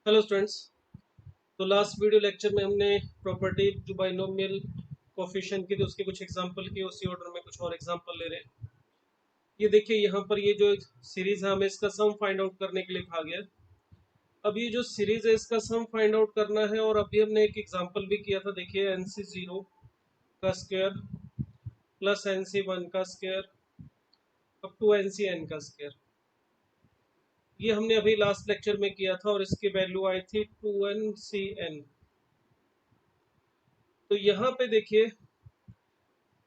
Hello students. तो last video lecture में हमने प्रॉपर्टी जो बाइनोमियल कोफिशिएंट की थी उसके कुछ एग्जांपल किए, उसी ऑर्डर में कुछ और एग्जांपल ले रहे हैं। ये देखिए यहाँ पर ये जो सीरीज है हमें इसका सम फाइंड आउट करने के लिए कहा गया है। अब ये जो सीरीज है इसका सम फाइंड आउट करना है और अभी हमने एक एग्जाम्पल भी किया था। देखिए NC0 का स्क्वायर प्लस NC1 का स्क्वायर अप टू NCN का स्क्वायर, ये हमने अभी लास्ट लेक्चर में किया था और इसकी वैल्यू आई थी 2NCN। तो यहाँ पे देखिए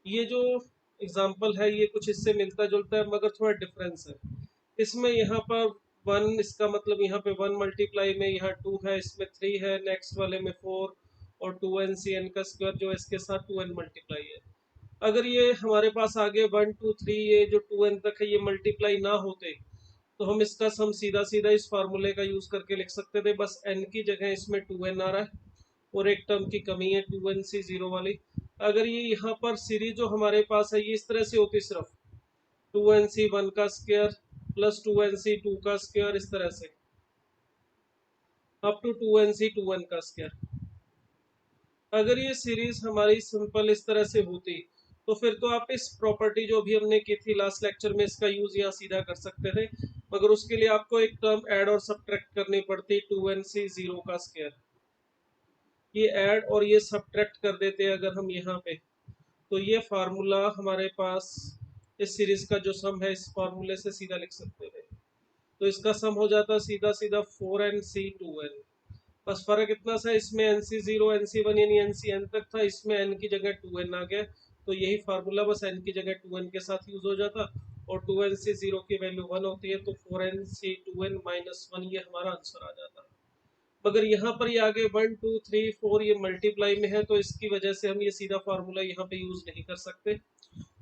ये जो एग्जाम्पल है ये कुछ इससे मिलता जुलता है मगर थोड़ा डिफरेंस है इसमें। यहाँ पर वन, इसका मतलब यहाँ पे वन मल्टीप्लाई में यहाँ टू है, इसमें थ्री है, नेक्स्ट वाले में फोर, और टू एन सी एन का स्क्वायर जो इसके साथ टू एन मल्टीप्लाई है। अगर ये हमारे पास आगे वन टू थ्री ये जो टू एन तक है ये मल्टीप्लाई ना होते तो हम इसका सम सीधा सीधा इस फार्मूले का यूज करके लिख सकते थे। बस एन की जगह इसमें टू एन आ रहा है और एक टर्म की कमी है 2NC0 वाली। अगर ये यहाँ पर सीरीज जो हमारे पास है ये इस तरह से होती, सिर्फ 2NC1 का स्क्वायर प्लस 2NC2 का स्क्वायर, इस तरह से अप टू 2NC2n का स्क्वायर। अगर ये सीरीज हमारी सिंपल इस तरह से होती तो फिर तो आप इस प्रॉपर्टी जो भी हमने की थी लास्ट लेक्चर में इसका यूज यहाँ सीधा कर सकते थे, मगर उसके लिए आपको एक टर्म ऐड और सब्ट्रैक्ट करनी पड़ती 2NC0 का स्क्वायर। ये ऐड और ये सब्ट्रैक्ट कर देते हैं अगर हम यहाँ पे, तो ये फार्मूला हमारे पास इस सीरीज का जो सम है इस फार्मूले से सीधा लिख सकते थे। तो इसका सम हो जाता सीधा सीधा 4NC2n। बस फर्क इतना सा, इसमें NC0 NC1 यानी NCN तक था, इसमें n की जगह 2n आ गया। तो यही फार्मूला बस n की जगह 2n के साथ यूज हो जाता और 2NC0 की वैल्यू 1 होती है तो 4NC2n माइनस 1 ये हमारा आंसर आ जाता। मगर यहाँ पर ये आगे 1 2 3 4 ये मल्टीप्लाई में है तो इसकी वजह से हम ये सीधा फार्मूला यहाँ पे यूज नहीं कर सकते।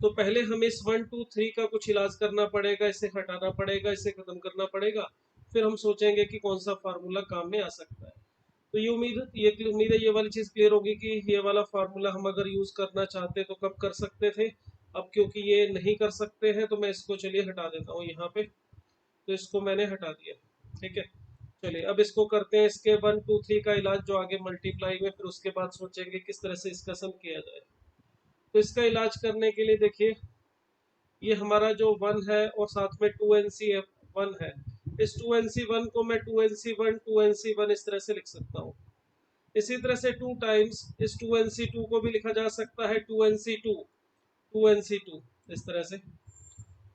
तो पहले हमें इस 1 2 3 का कुछ इलाज करना पड़ेगा, इसे हटाना पड़ेगा, इसे खत्म करना पड़ेगा, फिर हम सोचेंगे कि कौन सा फार्मूला काम में आ सकता है। तो ये उम्मीद है ये वाली चीज क्लियर होगी कि ये वाला फार्मूला हम अगर यूज करना चाहते तो कब कर सकते थे। अब क्योंकि ये नहीं कर सकते हैं तो मैं इसको चलिए हटा देता हूँ यहाँ पे। तो इसको मैंने हटा दिया, ठीक है। चलिए अब इसको करते हैं, इसके 1 2 3 का इलाज जो आगे मल्टीप्लाई में, फिर उसके बाद सोचेंगे किस तरह से इसका सम किया जाए। तो इसका इलाज करने के लिए देखिए ये हमारा जो वन है और साथ में 2NC1 है, इस 2NC1 को मैं 2NC1 इस तरह से लिख सकता हूँ। इसी तरह से 2 टाइम्स इस 2NC2 को भी लिखा जा सकता है 2NC2 इस तरह से,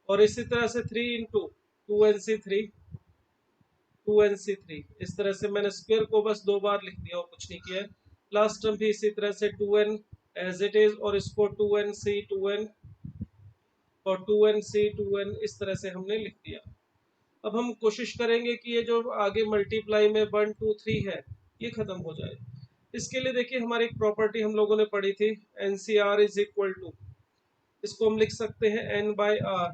और इसी तरह से 3 इंटू 2NC3 इस तरह से मैंने स्क्वायर को बस 2 बार लिख दिया और कुछ नहीं किया है। लास्ट टर्म भी इसी तरह से 2n एज इट इज और इसको 2NC2n और 2NC2n इस तरह से हमने लिख दिया। अब हम कोशिश करेंगे कि ये जो आगे मल्टीप्लाई में 1 2 3 है ये खत्म हो जाए। इसके लिए देखिए हमारी एक प्रॉपर्टी हम लोगों ने पढ़ी थी NCR इज इक्वल टू, इसको हम लिख सकते हैं N/R,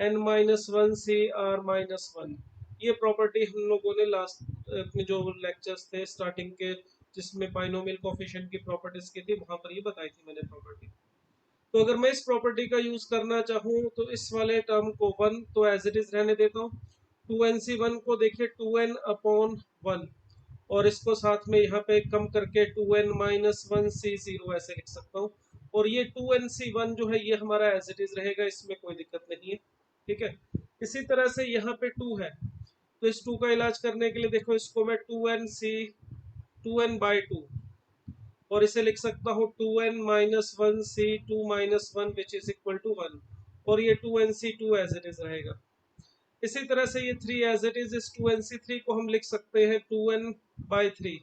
N-1 CR-1। ये प्रॉपर्टी हम लोगों ने लास्ट अपने जो लेक्चर्स थे स्टार्टिंग के जिसमें बाइनोमियल कोफिशिएंट की प्रॉपर्टीज की थी वहां पर ये बताई थी मैंने प्रॉपर्टी। तो अगर मैं इस प्रॉपर्टी का यूज करना चाहूँ तो इस वाले टर्म को 1 तो एज इट इज रहने देता हूँ। 2NC1 को देखिए 2n/1 और इसको साथ में यहाँ पे कम करके 2n-1 C0 ऐसे लिख सकता हूँ। और ये 2NC1 जो है ये हमारा एज इट इज रहेगा, इसमें कोई दिक्कत नहीं है, ठीक है। इसी तरह से यहाँ पे 2 है तो इस 2 का इलाज करने के लिए देखो इसको मैं 2n/2 और इसे लिख सकता हूँ 2n-1 C2 - 1 which is equal to 1 और ये 2NC2 एज इट इज रहेगा। इसी तरह से ये 3 एज इट इज, इस 2NC3 को हम लिख सकते हैं 2n/3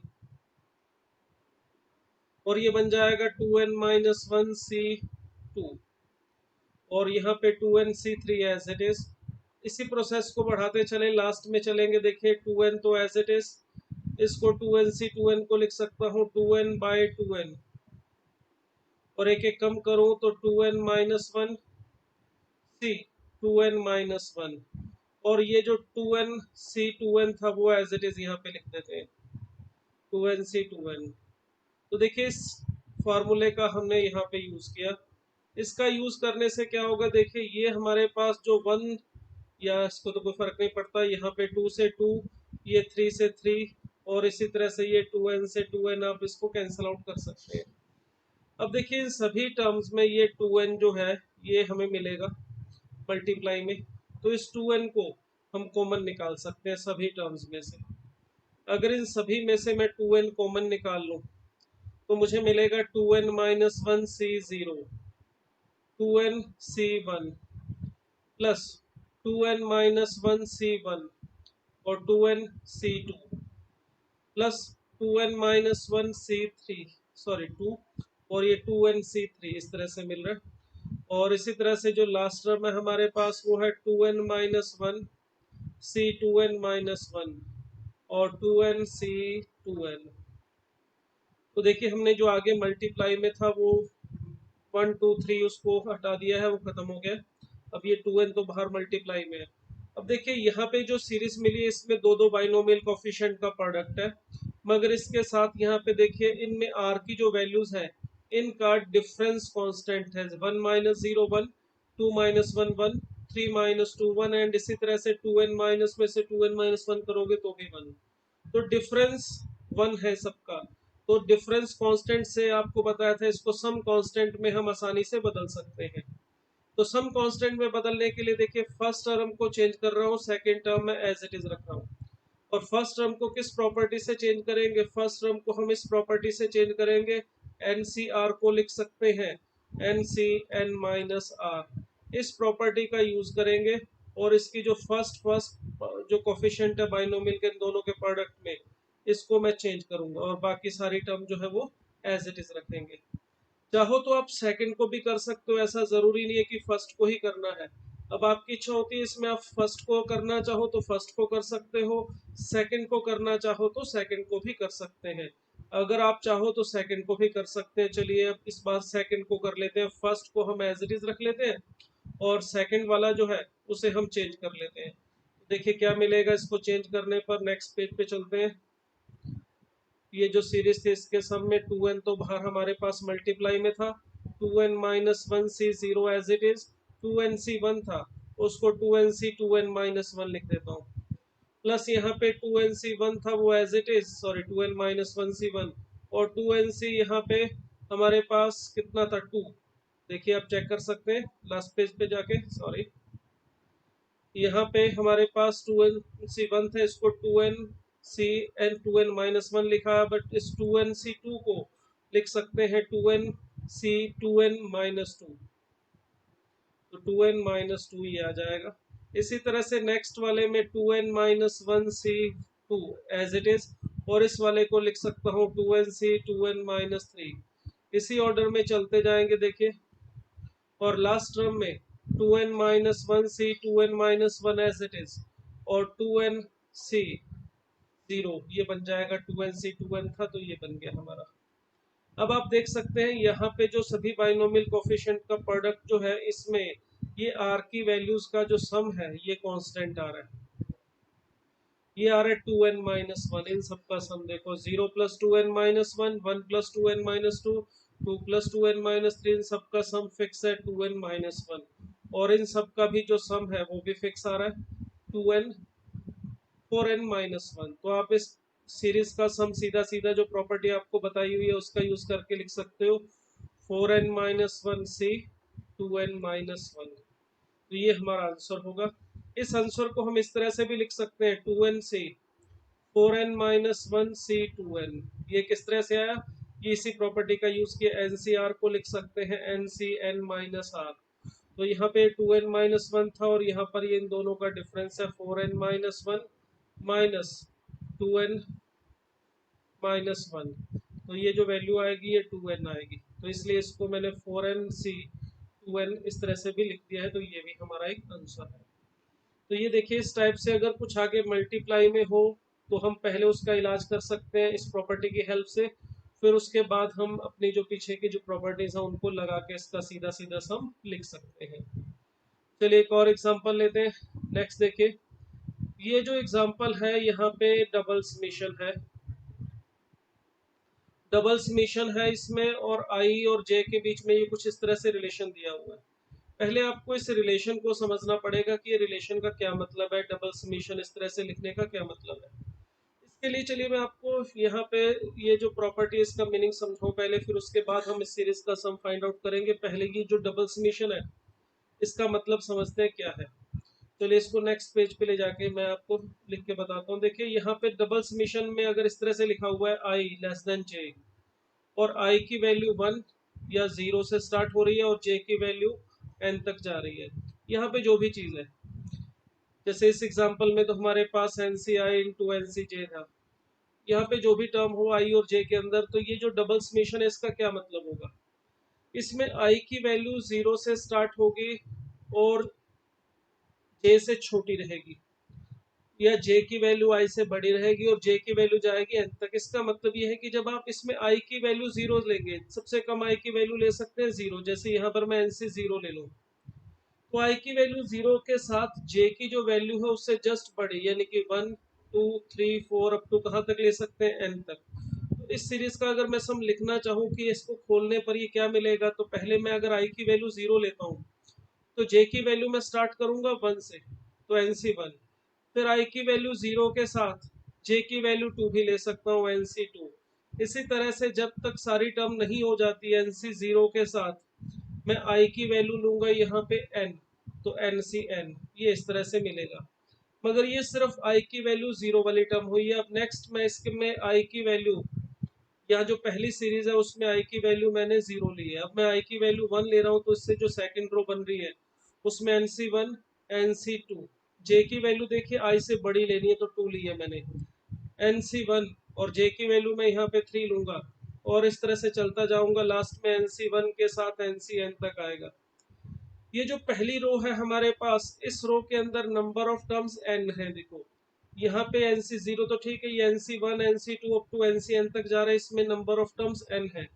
और ये बन जाएगा 2n-1 C2 और यहाँ पे 2NC3 एज इट इज। इसी प्रोसेस को बढ़ाते चले, लास्ट में चलेंगे देखिए 2n तो एज इट इज, इसको 2NC2n को लिख सकता हूँ 2n/2n और एक एक कम करूँ तो 2n-1 C 2n-1 और ये जो 2NC2n था वो एज इट इज यहाँ पे लिख देते हैं 2NC2n। तो देखिए इस फार्मूले का हमने यहाँ पे यूज किया। इसका यूज करने से क्या होगा, देखिए ये हमारे पास जो 1 या इसको तो कोई फर्क नहीं पड़ता, यहाँ पे 2 से 2, ये 3 से 3 और इसी तरह से ये 2n से 2n आप इसको कैंसिल आउट कर सकते हैं। अब देखिए इन सभी टर्म्स में ये 2n जो है ये हमें मिलेगा मल्टीप्लाई में, तो इस 2n को हम कॉमन निकाल सकते हैं सभी टर्म्स में से। अगर इन सभी में से मैं 2n कॉमन निकाल लूं तो मुझे मिलेगा 2n minus 1c0, 2nc1 plus 2n minus 1c1 और 2nc2 plus 2n minus 1c3 sorry 2 और ये 2nc3 इस तरह से मिल रहा है। और इसी तरह से जो लास्ट टर्म है हमारे पास वो है 2n माइनस 1 c2n माइनस 1 और 2n c2n। तो देखिए हमने जो आगे मल्टीप्लाई में था वो 1 2 3 उसको हटा दिया है, वो खत्म हो गया। अब ये 2n तो बाहर मल्टीप्लाई में है। अब देखिए यहाँ पे जो सीरीज मिली है इसमें दो दो बाइनोमियल कोफिशिएंट का प्रोडक्ट है, मगर इसके साथ यहाँ पे देखिए इनमें r की जो वैल्यूज है इनका डिफरेंस कांस्टेंट है, 1 माइनस 0 1, 2 माइनस 1 1, 3 माइनस 2 1 एंड इसी तरह से 2n माइनस में से 2n माइनस 1 करोगे तो भी 1। तो डिफरेंस 1 है सबका। तो डिफरेंस कांस्टेंट से आपको बताया था इसको सम कांस्टेंट में हम आसानी से बदल सकते हैं। तो सम कांस्टेंट में बदलने के लिए देखिए फर्स्ट टर्म को चेंज कर रहा हूँ, सेकंड टर्म में एज इट इज रख रहा हूँ। और फर्स्ट टर्म को किस प्रॉपर्टी से चेंज करेंगे, फर्स्ट टर्म को हम इस प्रॉपर्टी से चेंज करेंगे, एनसीआर को लिख सकते हैं एनसीएन माइनस आर, इस प्रॉपर्टी का यूज करेंगे और इसकी जो फर्स्ट जो कोफिशिएंट है बाइनोमियल के दोनों के प्रोडक्ट में इसको मैं चेंज करूंगा और बाकी सारी टर्म जो है वो एज इट इज रखेंगे। चाहो तो आप सेकंड को भी कर सकते हो, ऐसा जरूरी नहीं है कि फर्स्ट को ही करना है। अब आपकी इच्छा होती है इसमें, आप फर्स्ट को करना चाहो तो फर्स्ट को कर सकते हो, सेकंड को करना चाहो तो सेकंड को भी कर सकते हैं। अगर आप चाहो तो सेकंड को भी कर सकते हैं। चलिए अब इस बार सेकंड को कर लेते हैं, फर्स्ट को हम एज इट इज रख लेते हैं और सेकंड वाला जो है उसे हम चेंज कर लेते हैं। देखिए क्या मिलेगा इसको चेंज करने पर। नेक्स्ट पेज पे चलते हैं। ये जो सीरीज थी इसके सम में 2n तो बाहर हमारे पास मल्टीप्लाई में था, 2n minus 1c0 as it is, 2nc1 था उसको 2nc2n माइनस 1 लिख देता हूँ, प्लस यहाँ पे 2nc1 था वो as it is, sorry 2n minus 1c1 और 2nc यहाँ पे हमारे पास कितना था 2। देखिए आप चेक कर सकते हैं लास्ट पेज पे जाके, सॉरी यहाँ पे हमारे पास 2nc1 था, इसको 2nc टू एन माइनस 1 लिखा है, बट इस 2nc2 को लिख सकते हैं 2nc2n माइनस 2, तो 2n माइनस 2 ये आ जाएगा। इसी तरह से नेक्स्ट वाले में 2n minus 1c2 as it is और इस वाले को लिख सकता हूँ 2nc2n माइनस 3। इसी ऑर्डर में चलते जाएंगे देखिए, और लास्ट टर्म में 2n minus 1c 2n minus 1 as it is और 2nc 0 ये बन जाएगा, 2nc 2n था तो ये बन गया हमारा। अब आप देख सकते हैं यहाँ पे जो सभी बाइनोमियल कोफिशिएंट का प्रोडक्ट जो है इसमें ये r की वैल्यूज का जो सम है ये कांस्टेंट आ रहा है, ये आ रहा है 2n माइनस 1। इन सबका सम देखो 0 plus 2n minus 1, 1 plus 2n minus 2, 2 plus 2n minus 3, इन सबका सम फिक्स है 2n माइनस 1। और इन सबका भी जो सम है वो भी फिक्स आ रहा है 2n 4n माइनस 1। तो आप इस सीरीज का सम सीधा सीधा जो प्रॉपर्टी आपको बताई हुई है उसका यूज करके लिख सकते हो 4n माइनस 1 से 2n माइनस 1। तो ये हमारा आंसर होगा। इस आंसर को हम इस तरह से भी लिख सकते हैं 2n से 4n माइनस 1 सी 2n। ये किस तरह से आया, ये इसी प्रॉपर्टी का यूज किया, एनसीआर को लिख सकते हैं एनसीएन माइनस आर। तो यहाँ पे 2n माइनस 1 था और यहाँ पर ये इन दोनों का डिफरेंस है 4n minus 1 minus 2n minus 1। तो ये जो वैल्यू आएगी ये 2n आएगी, तो इसलिए इसको मैंने 4n सी 2n इस तरह से भी लिख दिया है। तो ये भी हमारा एक आंसर है। तो ये देखिए इस टाइप से अगर कुछ आगे मल्टीप्लाई में हो तो हम पहले उसका इलाज कर सकते हैं इस प्रॉपर्टी की हेल्प से, फिर उसके बाद हम अपनी जो पीछे की जो प्रॉपर्टीज हैं उनको लगा के इसका सीधा सीधा सम लिख सकते हैं। चलिए एक और एग्जांपल लेते हैं। नेक्स्ट देखिए, ये जो एग्जांपल है यहाँ पे डबल समेशन है, डबल समेशन है इसमें और आई और जे के बीच में ये कुछ इस तरह से रिलेशन दिया हुआ है। पहले आपको इस रिलेशन को समझना पड़ेगा कि ये रिलेशन का क्या मतलब है, डबल समेशन इस तरह से लिखने का क्या मतलब है। के लिए चलिए मैं आपको यहाँ पे ये जो प्रॉपर्टी है इसका मीनिंग समझाऊं पहले, फिर उसके बाद हम इस सीरीज का सम फाइंड आउट करेंगे। पहले ये जो डबल समेशन है इसका मतलब समझते हैं क्या है। चलिए इसको नेक्स्ट पेज पे ले जाके मैं आपको लिख के बताता हूँ। देखिए यहाँ पे डबल समेशन में अगर इस तरह से लिखा हुआ है आई लेस देन जे, और आई की वैल्यू 1 या 0 से स्टार्ट हो रही है और जे की वैल्यू n तक जा रही है। यहाँ पे जो भी चीज़ है, जैसे इस एग्जांपल में तो हमारे पास एन सी आई इंटू एन सी जे था, यहाँ पे जो भी टर्म हो आई और जे के अंदर, तो ये जो डबल समेशन है इसका क्या मतलब होगा। इसमें आई की वैल्यू 0 से स्टार्ट होगी और जे से छोटी रहेगी, या जे की वैल्यू आई से बड़ी रहेगी और जे की वैल्यू जाएगी एन तक। इसका मतलब ये है कि जब आप इसमें आई की वैल्यू 0 लेंगे, सबसे कम आई की वैल्यू ले सकते हैं 0, जैसे यहाँ पर मैं एन से 0 ले लूँ, तो आई की वैल्यू 0 के साथ जे की जो वैल्यू है उससे जस्ट बड़ी, यानी कि 1 2 3 4 अप टू कहाँ तक ले सकते हैं, एन तक। तो इस सीरीज का अगर मैं सम लिखना चाहूँ कि इसको खोलने पर ये क्या मिलेगा, तो पहले मैं अगर आई की वैल्यू 0 लेता हूँ तो जे की वैल्यू मैं स्टार्ट करूंगा 1 से, तो एन सी 1। फिर आई की वैल्यू 0 के साथ जे की वैल्यू 2 भी ले सकता हूँ, एन सी 2। इसी तरह से जब तक सारी टर्म नहीं हो जाती एन सी 0 के साथ, मैं आई की वैल्यू लूंगा यहाँ पे n, तो एन सी एन, ये इस तरह से मिलेगा। मगर ये सिर्फ आई की वैल्यू 0 वाली टर्म हुई है। अब नेक्स्ट मैं इसके में आई की वैल्यू, यहाँ जो पहली सीरीज है उसमें आई की वैल्यू मैंने 0 ली है, अब मैं आई की वैल्यू 1 ले रहा हूँ, तो इससे जो सेकंड रो बन रही है उसमें N C 1 N C 2, J की वैल्यू देखिए आई से बड़ी लेनी है तो 2 ली है मैंने, एन सी 1 और जे की वैल्यू मैं यहाँ पे 3 लूंगा, और इस तरह से चलता जाऊंगा, लास्ट में एन सी 1 के साथ एन सी एन तक आएगा। ये जो पहली रो है हमारे पास, इस रो के अंदर नंबर ऑफ टर्म्स n है। देखो यहाँ पे एन सी 0 तो ठीक है, ये N C 1 N C 2 up to N C N तक जा रहा है, इसमें नंबर ऑफ टर्म्स n है।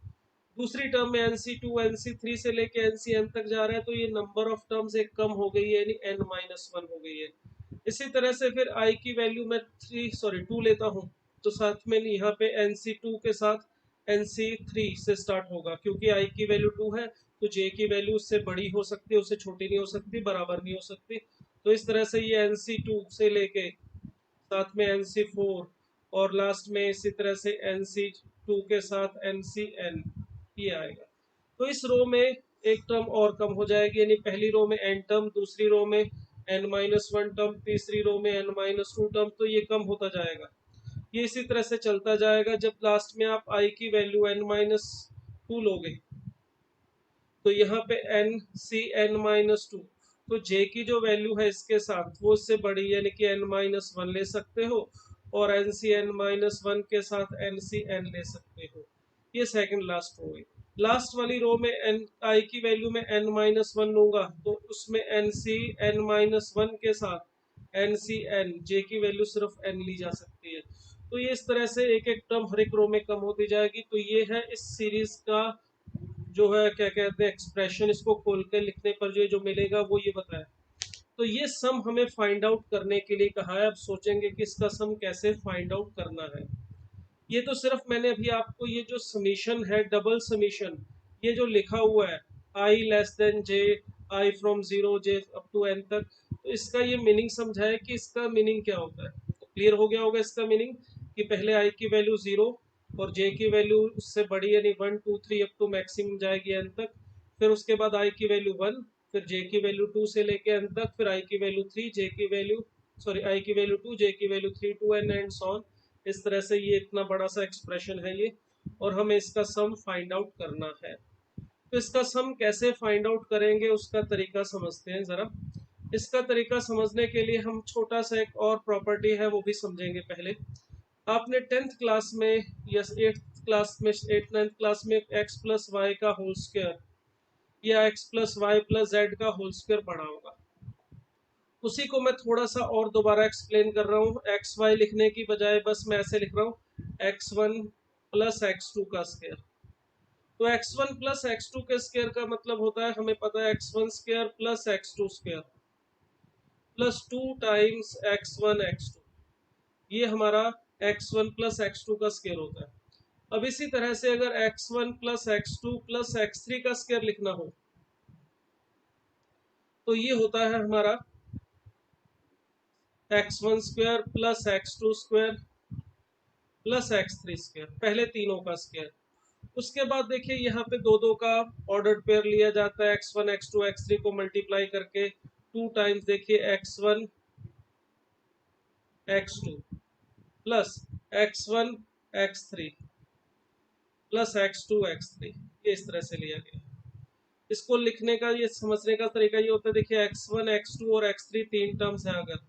दूसरी टर्म में एन सी 2 एन सी 3 से लेके एन सी एन तक जा रहा है, तो ये नंबर ऑफ टर्म्स एक कम हो गई है, यानी n माइनस 1 हो गई है। इसी तरह से फिर i की वैल्यू मैं 2 लेता हूँ, तो साथ में यहाँ पे एन सी 2 के साथ एन सी 3 से स्टार्ट होगा, क्योंकि i की वैल्यू 2 है तो j की वैल्यू उससे बड़ी हो सकती है, उससे छोटी नहीं हो सकती, बराबर नहीं हो सकती। तो इस तरह से ये एन सी 2 से लेके साथ में एन सी 4 और लास्ट में इसी तरह से एन सी 2 के साथ एन सी एन, ये आएगा। तो इस रो में एक टर्म और कम हो जाएगी, यानी पहली रो में n टर्म, दूसरी रो में n माइनस 1 टर्म, तीसरी रो में n माइनस 2 टर्म, तो ये कम होता जाएगा। ये इसी तरह से चलता जाएगा, जब लास्ट में आप i की वैल्यू n माइनस 2 लोगे तो यहाँ पे n सी n माइनस 2, तो j की जो वैल्यू है इसके साथ वो इससे बड़ी, यानी कि n माइनस 1 ले सकते हो, और n सी n माइनस 1 के साथ n सी n ले सकते हो। ये सेकंड लास्ट रो है। लास्ट वाली रो में n i की वैल्यू में n माइनस 1 लूंगा, तो उसमें n सी n माइनस 1 के साथ n सी n, j की वैल्यू सिर्फ n ली जा सकती है। तो ये इस तरह से एक एक टर्म हर एक रो में कम होती जाएगी। तो ये है इस सीरीज का जो है क्या कहते हैं एक्सप्रेशन, इसको खोल कर लिखने पर जो मिलेगा वो ये बताया। तो ये सम हमें फाइंड आउट करने के लिए कहा है। अब सोचेंगे कि इसका सम कैसे फाइंड आउट करना है। ये तो सिर्फ मैंने अभी आपको ये जो समीशन है डबल समीशन, ये जो लिखा हुआ है i less than J, i from 0 j up to n तक, तो इसका ये मीनिंग समझाया कि इसका मीनिंग क्या होता है। तो क्लियर हो गया होगा इसका मीनिंग, कि पहले आई की वैल्यू 0 और जे की वैल्यू उससे बड़ी, यानी 1 2 3 अप टू मैक्सिमम जाएगी एन तक। फिर उसके बाद आई की वैल्यू 1, फिर जे की वैल्यू 2 से लेके एन तक, फिर आई की वैल्यू 3, जे की वैल्यू सॉरी आई की वैल्यू 2, जे की value 3 to N and so on. इस तरह से ये इतना बड़ा सा एक्सप्रेशन है ये, और हमें इसका सम फाइंड आउट करना है। तो इसका सम कैसे फाइंड आउट करेंगे उसका तरीका समझते हैं जरा। इसका तरीका समझने के लिए हम छोटा सा एक और प्रॉपर्टी है वो भी समझेंगे पहले। आपने 10th क्लास में या 8th क्लास में 8th 9th क्लास में एक्स प्लस वाई का होल स्क्वायर या X plus Y plus Z का होल स्क्वायर पढ़ा होगा। उसी को मैं थोड़ा सा और दोबारा एक्सप्लेन कर रहा हूँ, एक्स वाई लिखने की बजाय बस मैं ऐसे लिख रहा हूँ x1 प्लस x2 का स्क्वायर। तो x1 प्लस x2 के स्क्वायर का मतलब होता है, हमें पता है x1 square plus x2 square plus 2 times x1 x2, ये हमारा x1 प्लस x2 का स्क्वायर होता है। अब इसी तरह से अगर x1 plus x2 plus x3 का स्क्वायर लिखना हो तो ये होता है हमारा x1 square plus x2 square plus x3 square, पहले तीनों का स्क्वायर। उसके बाद देखिए यहाँ पे दो दो का ऑर्डर पेयर लिया जाता है, x1 x2 x3 को मल्टीप्लाई करके 2 टाइम्स देखिए x1 x2 plus x1 x3 plus x2 x3, ये इस तरह से लिया गया। इसको लिखने का, ये समझने का तरीका ये होता है, देखिए x1 x2 और x3 तीन टर्म्स हैं अगर,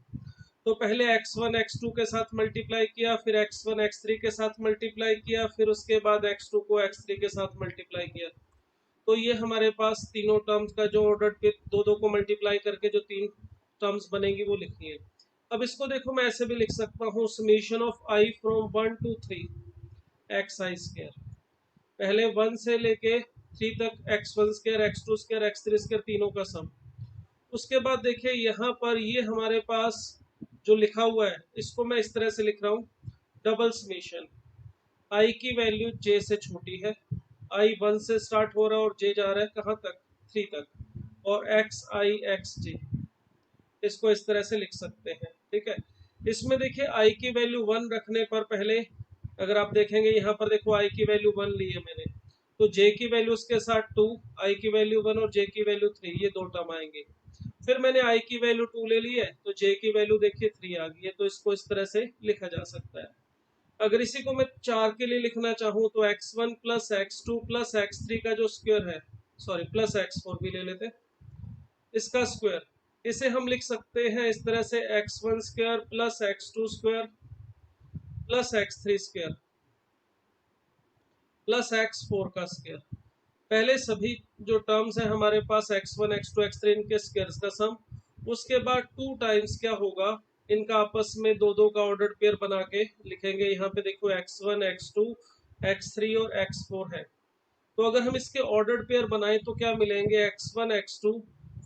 तो पहले x1 x2 के साथ मल्टीप्लाई किया, फिर x1 x3 के साथ मल्टीप्लाई किया, फिर उसके बाद x2 को x3 के साथ मल्टीप्लाई किया। तो ये हमारे पास तीनों टर्म्स का जो ऑर्डर पे दो दो को मल्टीप्लाई करके जो तीन टर्म्स बनेगी वो लिखनी है। अब इसको देखो मैं ऐसे भी लिख सकता हूँ, summation of I from 1 to 3 xi square, पहले 1 से लेके 3 तक x1 square x2 square x3 square तीनों का सम। उसके बाद देखिए यहाँ पर ये हमारे पास जो लिखा हुआ है इसको मैं इस तरह से लिख रहा हूँ, डबल समेशन, आई की वैल्यू j से छोटी है, आई 1 से स्टार्ट हो रहा है और j जा रहा है कहाँ तक, 3 तक, और x i x j, इसको इस तरह से लिख सकते हैं। ठीक है, इसमें देखिए i की वैल्यू 1 रखने पर पहले अगर आप देखेंगे यहाँ पर देखो i की वैल्यू 1 ली है मैंने, तो j की वैल्यू उसके साथ 2, i की वैल्यू 1 और j की वैल्यू 3, ये दो टर्म आएंगे। फिर मैंने i की वैल्यू 2 ले ली है तो j की वैल्यू देखिए 3 आ गई है, तो इसको इस तरह से लिखा जा सकता है। अगर इसी को मैं 4 के लिए लिखना चाहूँ तो x1 plus x2 plus x3 का जो स्क्वायर है, सॉरी प्लस x4 भी ले लेते, इसका स्क्वायर, इसे हम लिख सकते हैं इस तरह से x1 square plus x2 square plus x3 square plus x4 का स्क्वायर। पहले सभी जो टर्म्स हैं हमारे पास x1 x2 x3 इनके स्क्वायर्स का सम, उसके बाद 2 टाइम्स क्या होगा, इनका आपस में दो दो का ऑर्डर पेयर बना के लिखेंगे। यहाँ पे देखो x1 x2 x3 और x4 है, तो अगर हम इसके ऑर्डर पेयर बनाएं तो क्या मिलेंगे, x1 x2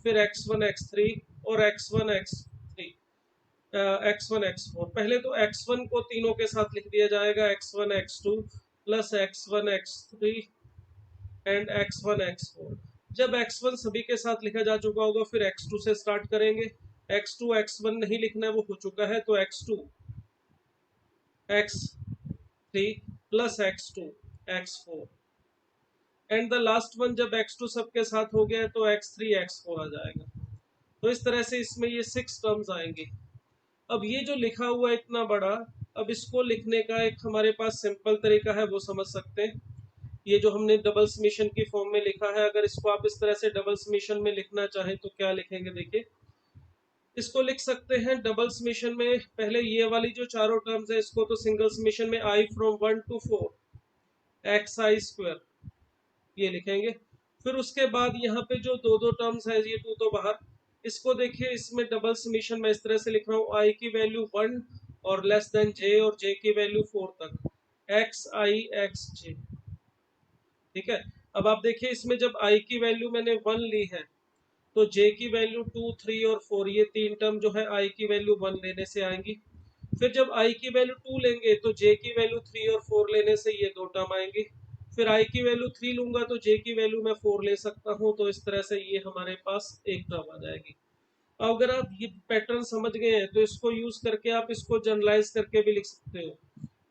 फिर x1 x3 और x1 x3 x1 x4। पहले तो x1 को तीनों के साथ लिख दिया जाएगा, x1 x2 plus x1 x3 and x1 x4। जब x1 सभी के साथ लिखा जा चुका होगा फिर x2 से स्टार्ट करेंगे, x2 x1 नहीं लिखना है वो हो चुका है, तो x2 x3 plus x2 x4 and the last one जब x2 सबके साथ हो गया तो x3 x4 आ जाएगा। तो इस तरह से इसमें ये 6 टर्म्स आएंगे। अब ये जो लिखा हुआ है इतना बड़ा, अब इसको लिखने का एक हमारे पास सिंपल तरीका है, वो समझ सकते हैं। ये जो हमने डबल समेशन की फॉर्म में लिखा है, अगर इसको आप इस तरह से डबल समेशन में लिखना चाहें तो क्या लिखेंगे, देखिए इसको लिख सकते हैं डबल समेशन में, पहले ये वाली जो चारों टर्म्स है इसको तो सिंगल समेशन में i from 1 to 4 xi square ये लिखेंगे। फिर उसके बाद यहाँ पे जो दो दो टर्म्स है ये टू तो बाहर, इसको देखिए इसमें डबल समेशन में इस तरह से लिख रहा हूँ, i की वैल्यू 1 और लेस देन j और j की वैल्यू 4 तक xi xj। ठीक है, अब आप देखिए इसमें जब i की वैल्यू मैंने 1 ली है तो j की वैल्यू 2 3 और 4 ये तीन टर्म जो है i की वैल्यू 1 लेने से आएंगी। फिर जब i की वैल्यू 2 लेंगे तो j की वैल्यू 3 और 4 लेने से ये दो टर्म आएंगी। फिर i की वैल्यू 3 लूंगा तो j की वैल्यू मैं 4 ले सकता हूँ, तो इस तरह से ये हमारे पास एक टर्म आ जाएगी। अब अगर आप ये पैटर्न समझ गए हैं तो इसको यूज करके आप इसको जनरलाइज करके भी लिख सकते हो।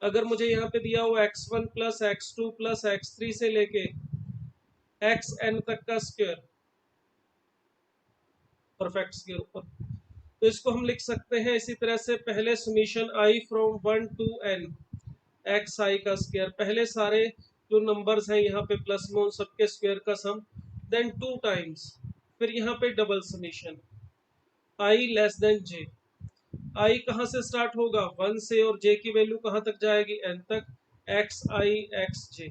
अगर मुझे यहाँ पे दिया हुआ x1 plus x2 plus x3 से लेके xn तक का स्क्वायर परफेक्ट के ऊपर, तो इसको हम लिख सकते हैं इसी तरह से, पहले summation i from 1 to n xi का स्क्वायर, पहले सारे जो नंबर्स हैं यहाँ पे प्लस में उन सबके स्क्वायर का सम, देन 2 टाइम्स, फिर यहाँ पे double summation i less than j, i कहाँ से स्टार्ट होगा 1 से और j की वैल्यू कहाँ तक जाएगी n तक, xi xj।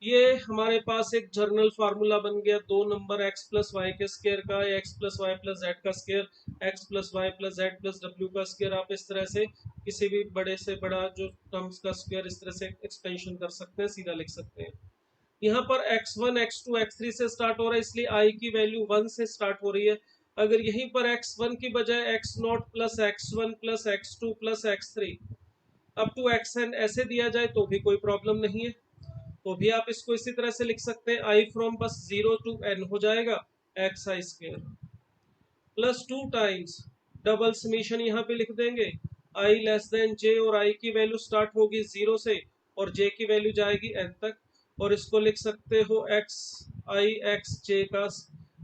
ये हमारे पास एक जर्नल फार्मूला बन गया, दो नंबर x प्लस वाई के स्क्वायर का, x plus Y plus Z का square, x plus Y plus z plus डब्ल्यू का स्क्वायर। आप इस तरह से किसी भी बड़े से बड़ा जो टर्म्स का स्क्वायर इस तरह से एक्सपेंशन कर सकते हैं, सीधा लिख सकते हैं। यहाँ पर x1 x2 x3 से स्टार्ट हो रहा है इसलिए i की वैल्यू 1 से स्टार्ट हो रही है। अगर यहीं पर x1 की बजाय x0 plus x1 plus x2 plus x3 up to xn ऐसे दिया जाए तो भी कोई प्रॉब्लम नहीं है, तो भी आप इसको इसी तरह से लिख सकते हैं, i फ्रॉम बस 0 to n हो जाएगा xi square plus 2 times double summation यहाँ पे लिख देंगे, i लेस देन j, और i की वैल्यू स्टार्ट होगी 0 से और j की वैल्यू जाएगी n तक, और इसको लिख सकते हो x i x j का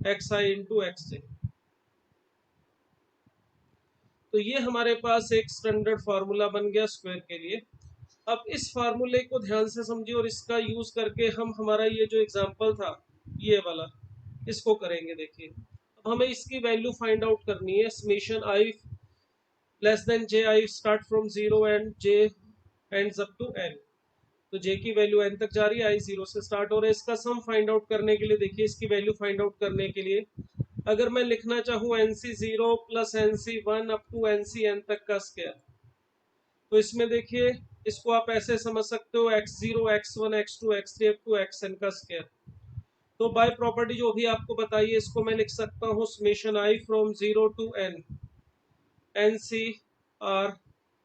x i इंटू एक्स जे। तो ये हमारे पास एक स्टैंडर्ड फार्मूला बन गया स्क्वायर के लिए। अब इस फार्मूले को ध्यान से समझिए और इसका यूज करके हम हमारा ये जो एग्जांपल था ये वाला, इसको करेंगे। देखिए अब हमें इसकी वैल्यू फाइंड आउट करनी है। Summation I less than J, I start from 0 and J ends up to n। तो j की वैल्यू n तक जा रही है, i 0 से स्टार्ट हो रहा है। इसका सम फाइंड आउट करने के लिए देखिए, इसकी वैल्यू फाइंड आउट करने के लिए अगर मैं लिखना चाहूँ nc0 plus nc1 up to ncn तक का स्क्वायर, तो इसमें देखिए इसको आप ऐसे समझ सकते हो x0 x1 x2 x3 up to xn का स्क्वायर। तो बाय प्रॉपर्टी जो भी आपको बताइए, इसको मैं लिख सकता हूँ summation i from 0 to n ncr,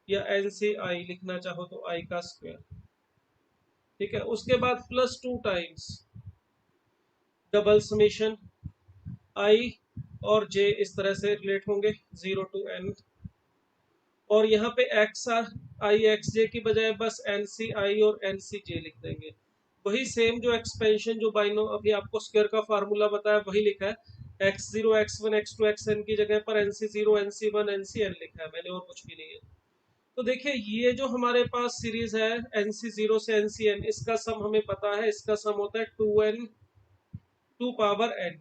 या nci लिखना चाहो तो i का स्क्वायर, ठीक है। उसके बाद plus 2 times double summation i और j, इस तरह से रिलेट होंगे 0 टू n, और यहाँ पे एक्स आई एक्स जे की बजाय बस एन सी आई और एन सी जे लिख देंगे। वही सेम जो एक्सपेंशन जो बाइनो अभी आपको स्क्वायर का फार्मूला बताया वही लिखा है। X zero X one X two X N की जगह पर एन सी जीरो एन सी वन एन सी एन लिखा है मैंने, और कुछ भी नहीं है। तो देखिए ये जो हमारे पास सीरीज है एन सी जीरो से एन सी एन, इसका सम हमें पता है, इसका सम होता है 2n to power n।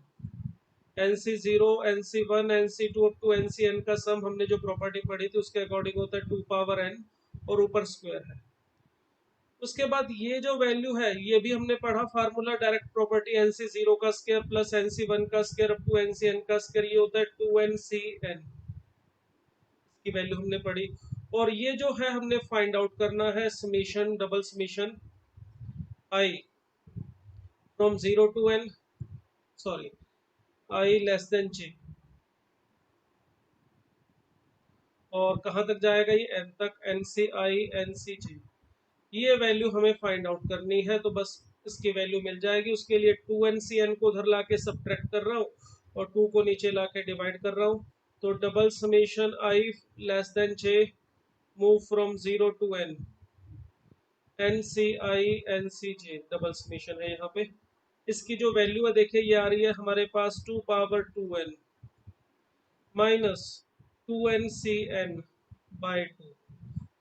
N C zero N C one N C two up to N C N का सम हमने जो प्रॉपर्टी पढ़ी थी उसके अकॉर्डिंग होता है 2 पावर n, और ऊपर स्क्वायर है। उसके बाद ये जो वैल्यू है ये भी हमने पढ़ा फार्मूला, डायरेक्ट प्रॉपर्टी, एन सी जीरो का स्क्वायर प्लस एन सी वन का square up to N C N का स्क्वायर, ये होता है 2nCn। इसकी वैल्यू हमने पढ़ी। और ये जो है हमने फाइंड आउट करना है summation double summation I from 0 to n, sorry I less than j, और कहाँ तक जाएगा ये n तक, N C I N C जे। ये वैल्यू हमें फाइंड आउट करनी है, तो बस इसकी वैल्यू मिल जाएगी। उसके लिए 2nCn को उधर लाके सब्ट्रैक्ट कर रहा हूँ और 2 को नीचे लाके डिवाइड कर रहा हूँ। तो double summation I less than j move from 0 to n N C I N C J, double summation है यहाँ पे। इसकी जो वैल्यू है देखिए ये आ रही है हमारे पास 2 power 2n minus 2nCn bye 2।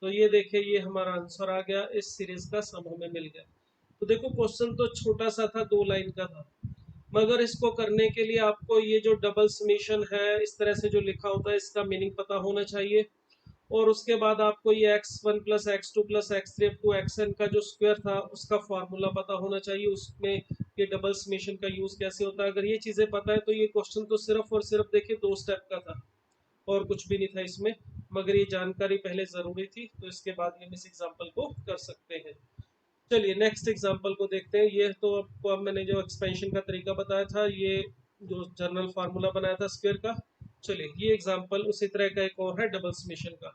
तो ये देखिए ये हमारा आंसर आ गया, इस सीरीज का सम हमें मिल गया। तो देखो क्वेश्चन तो छोटा सा था, 2 लाइन का था, मगर इसको करने के लिए आपको ये जो डबल समेशन है इस तरह से जो लिखा होता है इसका मीनिंग पता होना चाहिए। और उसके बाद आपको ये x1 plus X two plus X three to xn का जो स्क्वायर था उसका फार्मूला पता होना चाहिए, उसमें ये डबल समेशन का यूज कैसे होता है। अगर ये चीजें पता है तो ये क्वेश्चन तो सिर्फ और सिर्फ देखिए 2 स्टेप का था और कुछ भी नहीं था इसमें, मगर ये जानकारी पहले जरूरी थी, तो इसके बाद हम इस एग्जाम्पल को कर सकते हैं। चलिए नेक्स्ट एग्जाम्पल को देखते हैं। ये तो आपको अब मैंने जो एक्सपेंशन का तरीका बताया था, ये जो जनरल फार्मूला बनाया था स्क्वायर का। चलिए ये एग्जाम्पल उसी तरह का एक और है डबल समेशन का,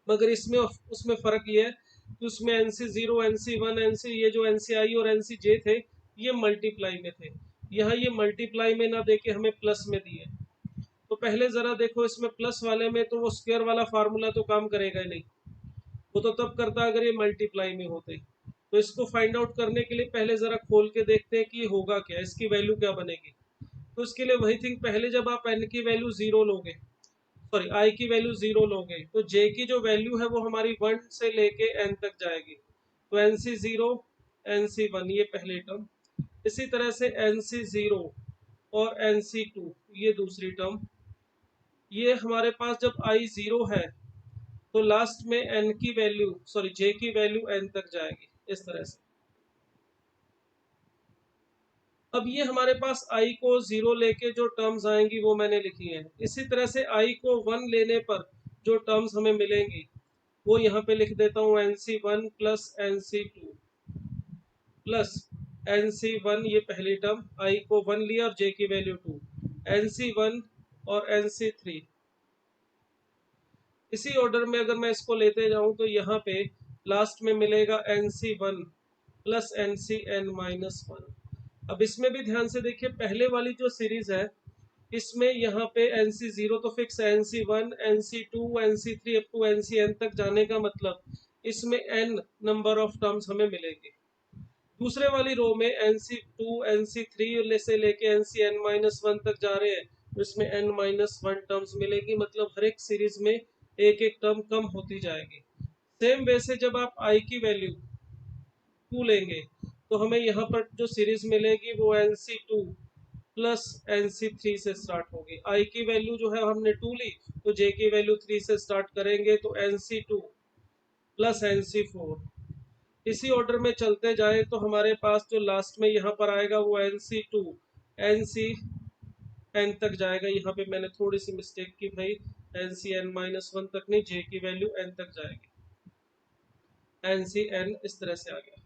मगर इसमें उसमें फर्क ये है कि उसमें एन सी जीरो एन सी वन एन सी, ये जो एन सी आई और एन सी जे थे ये मल्टीप्लाई में थे, यहाँ ये मल्टीप्लाई में ना देके हमें प्लस में दिए। तो पहले जरा देखो इसमें प्लस वाले में तो वो स्क्वायर वाला फार्मूला तो काम करेगा ही नहीं, वो तो तब करता अगर ये मल्टीप्लाई में होते। तो इसको फाइंड आउट करने के लिए पहले जरा खोल के देखते हैं कि होगा क्या, इसकी वैल्यू क्या बनेगी। तो इसके लिए वही थिंग, पहले जब आप n की वैल्यू जीरो लोगे, सॉरी i की वैल्यू जीरो लोगे, तो j की जो वैल्यू है वो हमारी 1 से लेके n तक जाएगी। तो nc0 nc1 ये पहली टर्म, इसी तरह से nc0 और nc2 ये दूसरी टर्म। ये हमारे पास जब i जीरो है तो लास्ट में n की वैल्यू, सॉरी j की वैल्यू n तक जाएगी, इस तरह से। अब ये हमारे पास i को जीरो लेके जो टर्म्स आएंगी वो मैंने लिखी हैं। इसी तरह से i को 1 लेने पर जो टर्म्स हमें मिलेंगी वो यहाँ पे लिख देता हूँ, nc1 plus nc2 plus nc1, ये पहली टर्म, i को 1 लिया और j की वैल्यू 2, nc1 और nc3। इसी ऑर्डर में अगर मैं इसको लेते जाऊं तो यहाँ पे लास्ट में मिलेगा nc1 प्लस ncn माइनस 1। अब इसमें भी ध्यान से देखिए, पहले वाली जो सीरीज है इसमें यहाँ पे NC0 तो फिक्स है, NC1 NC2 NC3 up to NCN तक जाने का मतलब इसमें n नंबर ऑफ टर्म्स हमें मिलेगी। दूसरे वाली रो में NC2 NC3 से लेके NCN-1 तक जा रहे हैं, तो इसमें n-1 टर्म्स मिलेगी, मतलब हर एक सीरीज में एक एक टर्म कम होती जाएगी। सेम वे से जब आप i की वैल्यू 2 लेंगे तो हमें यहाँ पर जो सीरीज मिलेगी वो NC2 प्लस NC3 से स्टार्ट होगी। i की वैल्यू जो है हमने 2 ली, तो j की वैल्यू 3 से स्टार्ट करेंगे, तो NC2 प्लस NC4। इसी ऑर्डर में चलते जाए तो हमारे पास जो लास्ट में यहाँ पर आएगा वो NC2 NCN तक जाएगा। यहाँ पे मैंने थोड़ी सी मिस्टेक की भाई, NCN-1 तक नहीं, j की वैल्यू n तक जाएगी, NCN इस तरह से आ गया।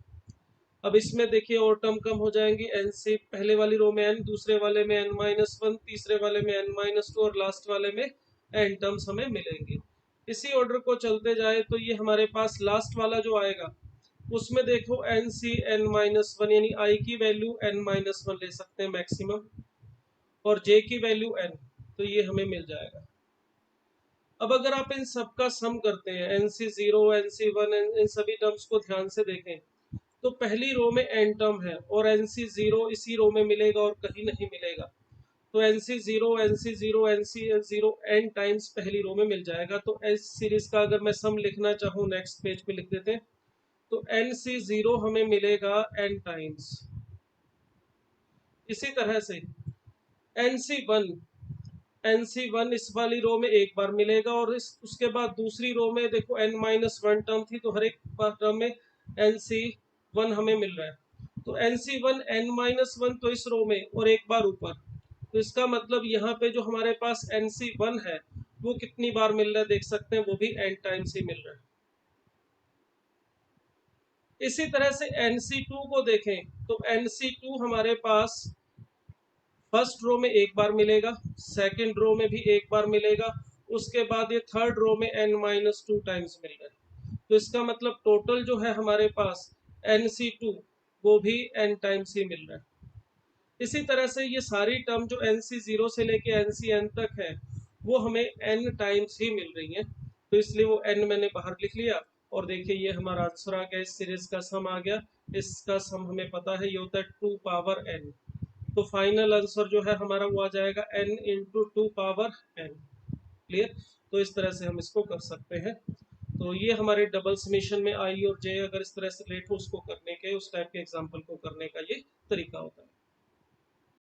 अब इसमें देखिए और टर्म कम हो जाएंगी, NC पहले वाली रो में n, दूसरे वाले में n-1, तीसरे वाले में n-2 और लास्ट वाले में n टर्म्स हमें मिलेंगी। इसी ऑर्डर को चलते जाए तो ये हमारे पास लास्ट वाला जो आएगा उसमें देखो NCN-1 यानी i की वैल्यू n-1 ले सकते हैं मैक्सिमम, और j की वैल्यू n, तो ये हमें मिल जाएगा। अब अगर आप इन सब का सम करते हैं, NC0 NC1 इन सभी टर्म्स को ध्यान से देखें, तो पहली रो में n टर्म है और NC0 इसी रो में मिलेगा और कहीं नहीं मिलेगा, तो NC0 NC0 NC0 n times पहली रो में मिल जाएगा। तो इस सीरीज का अगर मैं सम लिखना चाहूँ, नेक्स्ट पेज पे लिख देते हैं, तो NC0 हमें मिलेगा n टाइम्स। इसी तरह से NC1 इस वाली रो में एक बार मिलेगा, और उसके बाद दूसरी रो में देखो n-1 टर्म थी, तो हर एक टर्म में NC1 हमें मिल रहा है, तो NC1 n-1 तो इस रो में और एक बार ऊपर, तो इसका मतलब यहाँ पे जो हमारे पास NC1 है वो कितनी बार मिल रहा है देख सकते हैं, वो भी n टाइम्स ही मिल रहा है। इसी तरह से NC2 को देखें तो NC2 हमारे पास फर्स्ट रो में एक बार मिलेगा, सेकंड रो में भी एक बार मिलेगा, उसके बाद ये थर्ड रो में n-2 टाइम्स मिल रहा है, तो इसका मतलब टोटल जो है हमारे पास NC2 वो भी n टाइम्स ही मिल रहा है। इसी तरह से ये सारी टर्म जो NC0 से लेके NCN तक है वो हमें n टाइम्स ही मिल रही है, तो इसलिए वो n मैंने बाहर लिख लिया। और देखिए ये हमारा आंसर आ गया, इस सीरीज का सम आ गया। इसका सम हमें पता है ये होता है 2 पावर n, तो फाइनल आंसर जो है हमारा वो आ जाएगा n into 2 power n। Clear? तो इस तरह से हम इसको कर सकते हैं। तो ये हमारे डबल समेशन में i और j अगर इस तरह से रिलेट हो उसको करने के, उस टाइप के एग्जाम्पल को करने का ये तरीका होता है।